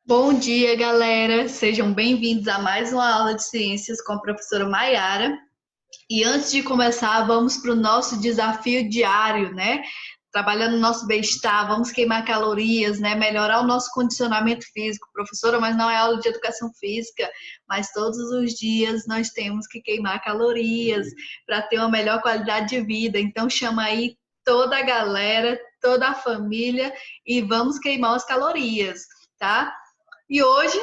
Bom dia, galera! Sejam bem-vindos a mais uma aula de ciências com a professora Maiara. E antes de começar, vamos para o nosso desafio diário, né? Trabalhando o nosso bem-estar, vamos queimar calorias, né? Melhorar o nosso condicionamento físico. Professora, mas não é aula de educação física, mas todos os dias nós temos que queimar calorias para ter uma melhor qualidade de vida. Então, chama aí toda a galera, toda a família e vamos queimar as calorias, tá? E hoje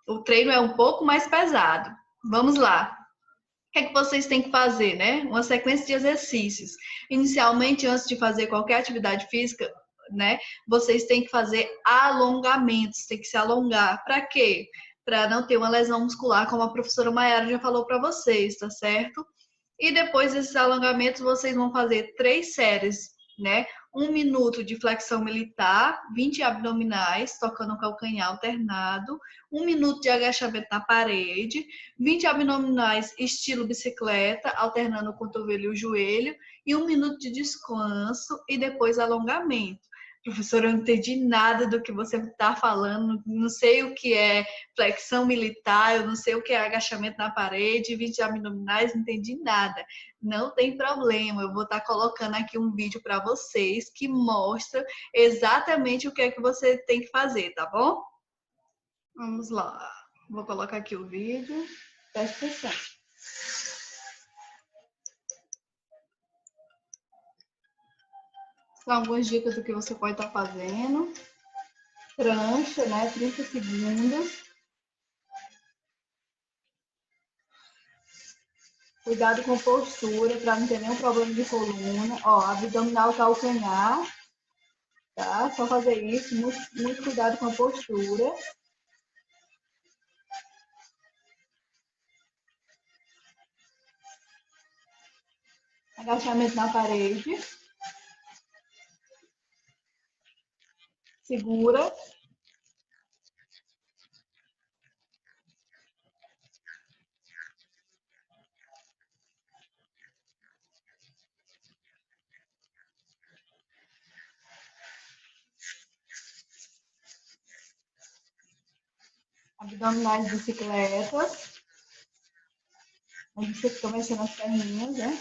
o treino é um pouco mais pesado. Vamos lá. O que é que vocês têm que fazer, né? Uma sequência de exercícios. Inicialmente, antes de fazer qualquer atividade física, né? Vocês têm que fazer alongamentos, tem que se alongar. Para quê? Para não ter uma lesão muscular, como a professora Maiara já falou para vocês, tá certo? E depois desses alongamentos, vocês vão fazer 3 séries, né? 1 minuto de flexão militar, 20 abdominais, tocando o calcanhar alternado, 1 minuto de agachamento na parede, 20 abdominais estilo bicicleta, alternando o cotovelo e o joelho, e 1 minuto de descanso e depois alongamento. Professora, eu não entendi nada do que você está falando, não sei o que é flexão militar, eu não sei o que é agachamento na parede, 20 abdominais, não entendi nada. Não tem problema, eu vou estar colocando aqui um vídeo para vocês que mostra exatamente o que é que você tem que fazer, tá bom? Vamos lá. Vou colocar aqui o vídeo. Presta atenção. São algumas dicas do que você pode estar fazendo. Prancha, né? 30 segundos. Cuidado com postura, para não ter nenhum problema de coluna. Ó, abdominal calcanhar, tá? Só fazer isso, muito cuidado com a postura. Agachamento na parede. Segura. Abdominais bicicletas. Onde você fica mexendo as perninhas, né?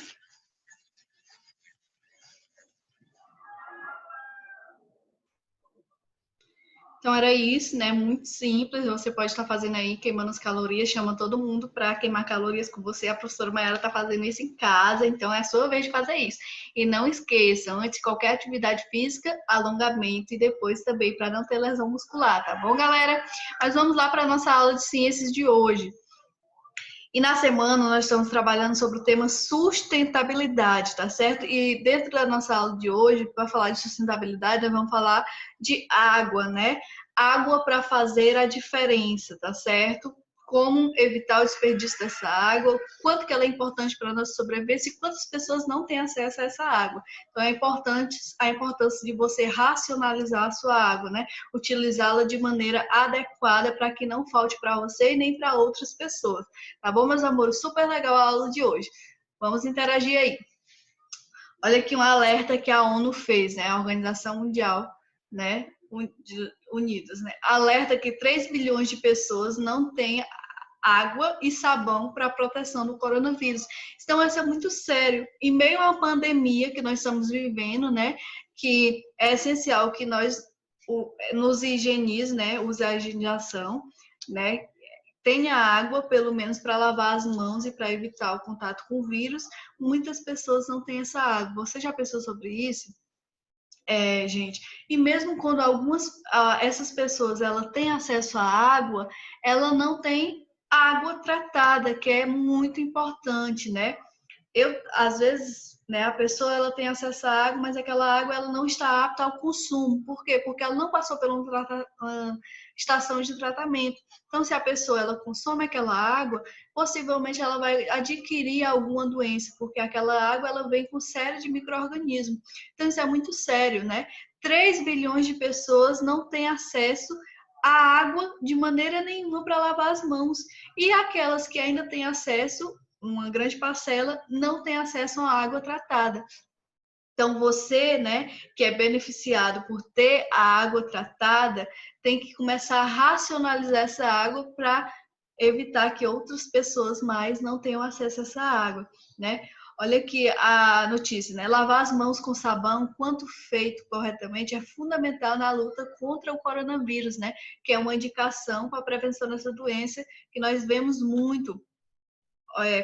Então era isso, né? Muito simples. Você pode estar fazendo aí, queimando as calorias, chama todo mundo para queimar calorias com você. A professora Maiara está fazendo isso em casa, então é a sua vez de fazer isso. E não esqueça, antes de qualquer atividade física, alongamento e depois também para não ter lesão muscular, tá bom, galera? Mas vamos lá para a nossa aula de ciências de hoje. E na semana nós estamos trabalhando sobre o tema sustentabilidade, tá certo? E dentro da nossa aula de hoje, para falar de sustentabilidade, nós vamos falar de água, né? Água para fazer a diferença, tá certo? Como evitar o desperdício dessa água, quanto que ela é importante para a nossa sobrevivência e quantas pessoas não têm acesso a essa água. Então é importante a importância de você racionalizar a sua água, né? Utilizá-la de maneira adequada para que não falte para você e nem para outras pessoas. Tá bom, meus amores? Super legal a aula de hoje. Vamos interagir aí. Olha aqui um alerta que a ONU fez, né? A Organização Mundial, né? Unidos, né? Alerta que 3 bilhões de pessoas não têm água e sabão para a proteção do coronavírus. Então, isso é muito sério. Em meio à pandemia que nós estamos vivendo, né? Que é essencial que nós nos higienize, né? Use a higienização, né? Tenha água, pelo menos para lavar as mãos e para evitar o contato com o vírus. Muitas pessoas não têm essa água. Você já pensou sobre isso? Gente. E mesmo quando essas pessoas ela têm acesso à água, ela não tem água tratada, que é muito importante, né? Às vezes, né, a pessoa ela tem acesso à água, mas aquela água ela não está apta ao consumo. Por quê? Porque ela não passou por uma estação de tratamento. Então, se a pessoa ela consome aquela água, possivelmente ela vai adquirir alguma doença, porque aquela água ela vem com série de micro-organismos. Então, isso é muito sério, né? 3 bilhões de pessoas não têm acesso à água de maneira nenhuma para lavar as mãos. E aquelas que ainda têm acesso, uma grande parcela, não tem acesso à água tratada. Então, você, né, que é beneficiado por ter a água tratada, tem que começar a racionalizar essa água para evitar que outras pessoas mais não tenham acesso a essa água, né? Olha aqui a notícia, né? Lavar as mãos com sabão, quanto feito corretamente, é fundamental na luta contra o coronavírus, né? Que é uma indicação para a prevenção dessa doença que nós vemos muito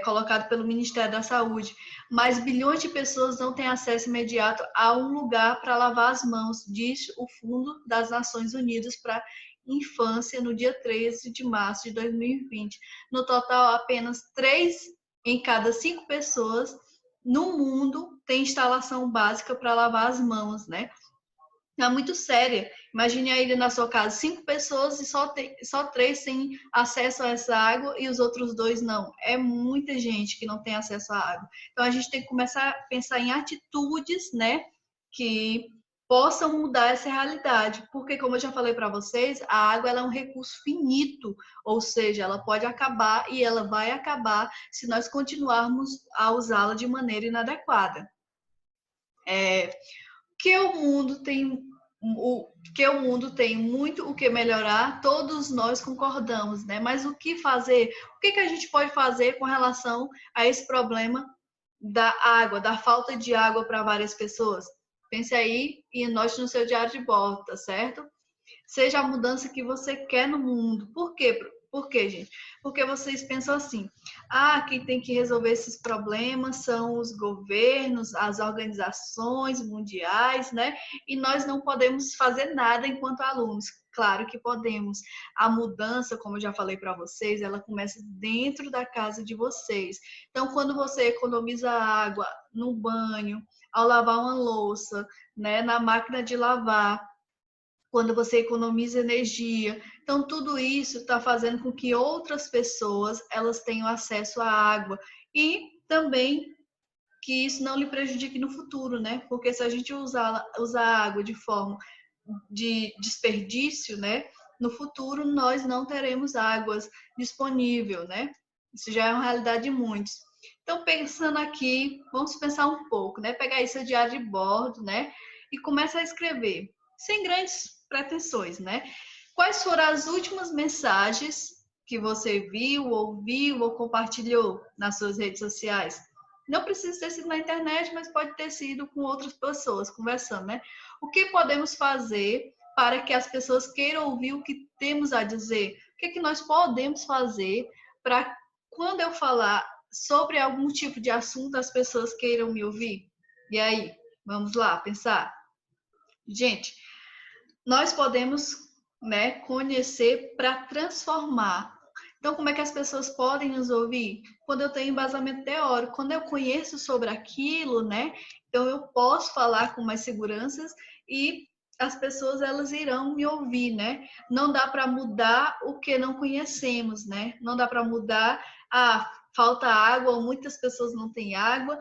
colocado pelo Ministério da Saúde, mas bilhões de pessoas não têm acesso imediato a um lugar para lavar as mãos, diz o Fundo das Nações Unidas para Infância no dia 13 de março de 2020. No total, apenas 3 em cada 5 pessoas no mundo tem instalação básica para lavar as mãos, né? É muito séria. Imagine aí na sua casa 5 pessoas e só 3 têm acesso a essa água e os outros 2 não. É muita gente que não tem acesso à água. Então a gente tem que começar a pensar em atitudes, né, que possam mudar essa realidade. Porque, como eu já falei para vocês, a água ela é um recurso finito, ou seja, ela pode acabar e ela vai acabar se nós continuarmos a usá-la de maneira inadequada. Que o mundo tem muito o que melhorar, todos nós concordamos, né? Mas o que fazer? O que a gente pode fazer com relação a esse problema da água, da falta de água para várias pessoas? Pense aí e anote no seu diário de bordo, tá certo? Seja a mudança que você quer no mundo. Por quê? Por quê, gente? Porque vocês pensam assim: ah, quem tem que resolver esses problemas são os governos, as organizações mundiais, né? E nós não podemos fazer nada enquanto alunos. Claro que podemos. A mudança, como eu já falei para vocês, ela começa dentro da casa de vocês. Então, quando você economiza água no banho, ao lavar uma louça, né, na máquina de lavar, quando você economiza energia. Então, tudo isso está fazendo com que outras pessoas elas tenham acesso à água e também que isso não lhe prejudique no futuro, né? Porque se a gente usar a água de forma de desperdício, né? No futuro nós não teremos águas disponível, né? Isso já é uma realidade de muitos. Então, pensando aqui, vamos pensar um pouco, né? Pegar esse diário de bordo, né? E começa a escrever, sem grandes pretensões, né? Quais foram as últimas mensagens que você viu, ouviu ou compartilhou nas suas redes sociais? Não precisa ter sido na internet, mas pode ter sido com outras pessoas, conversando, né? O que podemos fazer para que as pessoas queiram ouvir o que temos a dizer? O que é que nós podemos fazer para, quando eu falar sobre algum tipo de assunto, as pessoas queiram me ouvir? E aí, vamos lá, pensar. Gente, nós podemos, né, conhecer para transformar. Então, como é que as pessoas podem nos ouvir? Quando eu tenho embasamento teórico, quando eu conheço sobre aquilo, né? Então, eu posso falar com mais seguranças e as pessoas elas irão me ouvir, né? Não dá para mudar o que não conhecemos, né? Não dá para mudar, falta água, ou muitas pessoas não têm água.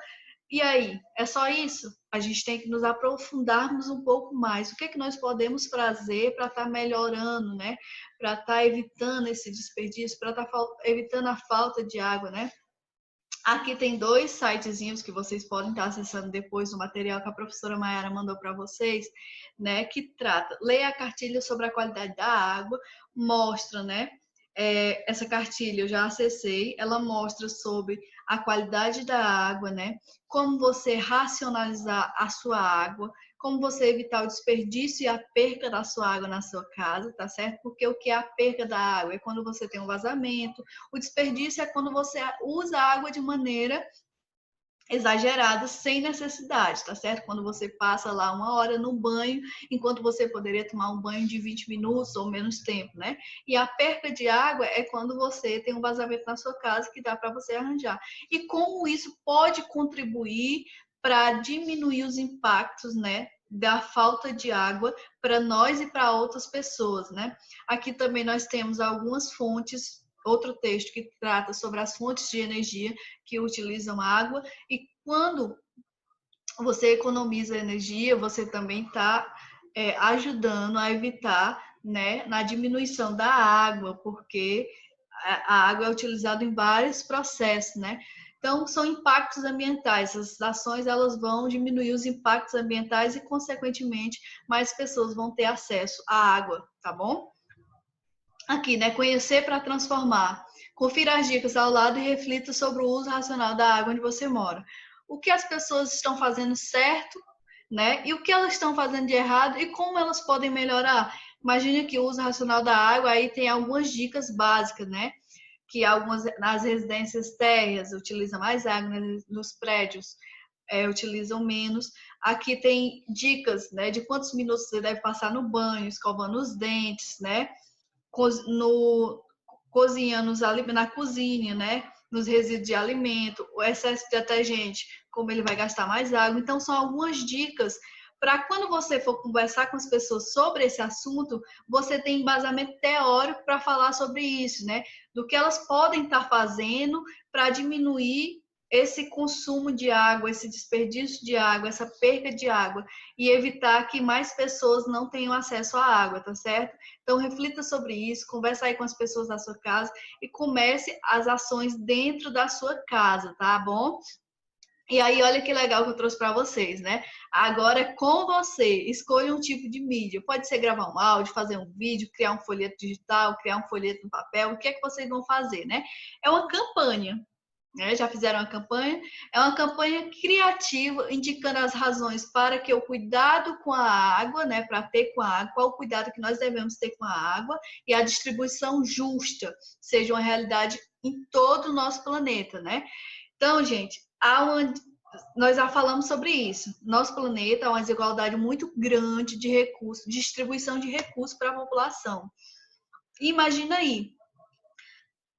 E aí, é só isso? A gente tem que nos aprofundarmos um pouco mais. O que é que nós podemos fazer para estar melhorando, né? Para estar evitando esse desperdício, para estar evitando a falta de água, né? Aqui tem 2 sitezinhos que vocês podem estar acessando depois do material que a professora Mayara mandou para vocês, né? Que trata, leia a cartilha sobre a qualidade da água, mostra, né? Essa cartilha eu já acessei, ela mostra sobre a qualidade da água, né? Como você racionalizar a sua água, como você evitar o desperdício e a perca da sua água na sua casa, tá certo? Porque o que é a perca da água? É quando você tem um vazamento, o desperdício é quando você usa a água de maneira exagerada, sem necessidade, tá certo? Quando você passa lá 1 hora no banho, enquanto você poderia tomar um banho de 20 minutos ou menos tempo, né? E a perca de água é quando você tem um vazamento na sua casa que dá para você arranjar. E como isso pode contribuir para diminuir os impactos, né? Da falta de água para nós e para outras pessoas, né? Aqui também nós temos algumas fontes, outro texto que trata sobre as fontes de energia que utilizam água e quando você economiza energia, você também está ajudando a evitar, né, na diminuição da água, porque a água é utilizada em vários processos, né? Então, são impactos ambientais. Essas ações elas vão diminuir os impactos ambientais e, consequentemente, mais pessoas vão ter acesso à água, tá bom? Aqui, né? Conhecer para transformar. Confira as dicas ao lado e reflita sobre o uso racional da água onde você mora. O que as pessoas estão fazendo certo, né? E o que elas estão fazendo de errado e como elas podem melhorar. Imagine que o uso racional da água aí tem algumas dicas básicas, né? Que algumas nas residências térreas utilizam mais água, nos prédios utilizam menos. Aqui tem dicas, né, de quantos minutos você deve passar no banho, escovando os dentes, né? No, cozinhando na cozinha, né? Nos resíduos de alimento, o excesso de detergente, como ele vai gastar mais água. Então, são algumas dicas para quando você for conversar com as pessoas sobre esse assunto, você tem embasamento teórico para falar sobre isso, né? Do que elas podem estar fazendo para diminuir esse consumo de água, esse desperdício de água, essa perca de água e evitar que mais pessoas não tenham acesso à água, tá certo? Então reflita sobre isso, conversa aí com as pessoas da sua casa e comece as ações dentro da sua casa, tá bom? E aí, olha que legal que eu trouxe para vocês, né? Agora é com você. Escolha um tipo de mídia. Pode ser gravar um áudio, fazer um vídeo, criar um folheto digital, criar um folheto no papel. O que é que vocês vão fazer, né? É uma campanha. Né? Já fizeram uma campanha? É uma campanha criativa, indicando as razões para que o cuidado com a água, né? Para ter com a água, qual o cuidado que nós devemos ter com a água e a distribuição justa seja uma realidade em todo o nosso planeta, né? Então, gente, nós já falamos sobre isso. Nosso planeta é uma desigualdade muito grande de recursos, distribuição de recursos para a população. Imagina aí,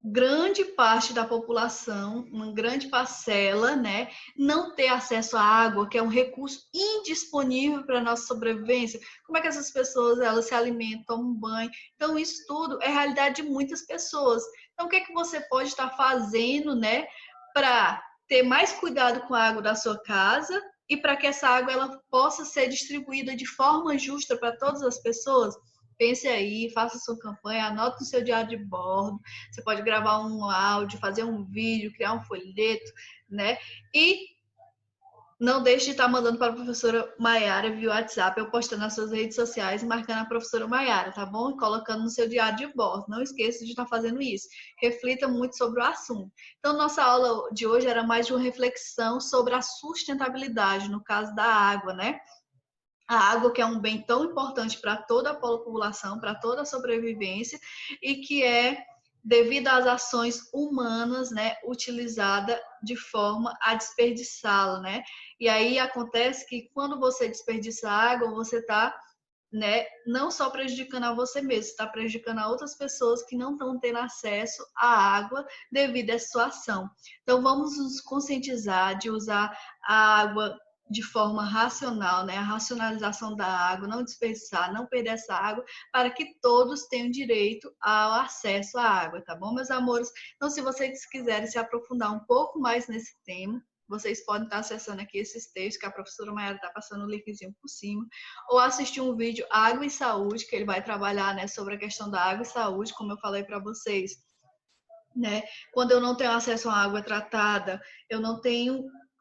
grande parte da população, uma grande parcela, né, não ter acesso à água, que é um recurso indisponível para a nossa sobrevivência. Como é que essas pessoas elas se alimentam, tomam banho? Então, isso tudo é realidade de muitas pessoas. Então, o que é que você pode estar fazendo, né, para ter mais cuidado com a água da sua casa e para que essa água ela possa ser distribuída de forma justa para todas as pessoas? Pense aí, faça sua campanha, anote no seu diário de bordo. Você pode gravar um áudio, fazer um vídeo, criar um folheto, né? E não deixe de estar mandando para a professora Maiara via WhatsApp, eu postando nas suas redes sociais e marcando a professora Maiara, tá bom? Colocando no seu diário de bordo. Não esqueça de estar fazendo isso. Reflita muito sobre o assunto. Então, nossa aula de hoje era mais de uma reflexão sobre a sustentabilidade, no caso da água, né? A água que é um bem tão importante para toda a população, para toda a sobrevivência, e que é, devido às ações humanas, né, utilizada de forma a desperdiçá-la, né? E aí acontece que quando você desperdiça água, você está, né, não só prejudicando a você mesmo, está prejudicando a outras pessoas que não estão tendo acesso à água devido a essa sua ação. Então vamos nos conscientizar de usar a água de forma racional, né? A racionalização da água, não desperdiçar, não perder essa água, para que todos tenham direito ao acesso à água, tá bom, meus amores? Então, se vocês quiserem se aprofundar um pouco mais nesse tema, vocês podem estar acessando aqui esses textos que a professora Maiara está passando o linkzinho por cima, ou assistir um vídeo Água e Saúde, que ele vai trabalhar, né, sobre a questão da água e saúde, como eu falei para vocês, né? Quando eu não tenho acesso a água tratada,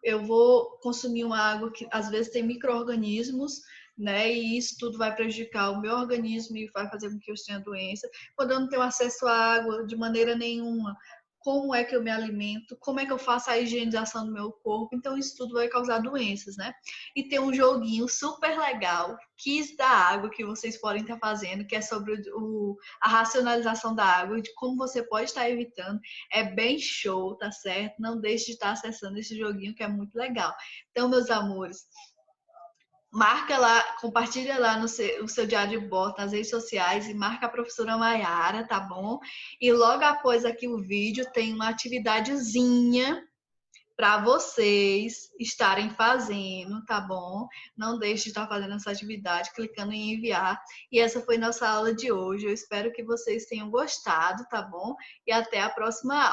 eu vou consumir uma água que às vezes tem micro-organismos, né? E isso tudo vai prejudicar o meu organismo e vai fazer com que eu tenha doença. Quando eu não tenho acesso à água de maneira nenhuma, como é que eu me alimento, como é que eu faço a higienização do meu corpo, então isso tudo vai causar doenças, né? E tem um joguinho super legal, Quiz da Água, que vocês podem estar fazendo, que é sobre a racionalização da água, de como você pode estar evitando. É bem show, tá certo? Não deixe de estar acessando esse joguinho que é muito legal. Então, meus amores, marca lá, compartilha lá no seu diário de bordo, nas redes sociais e marca a professora Maiara, tá bom? E logo após aqui o vídeo tem uma atividadezinha para vocês estarem fazendo, tá bom? Não deixe de estar fazendo essa atividade, clicando em enviar. E essa foi nossa aula de hoje. Eu espero que vocês tenham gostado, tá bom? E até a próxima aula.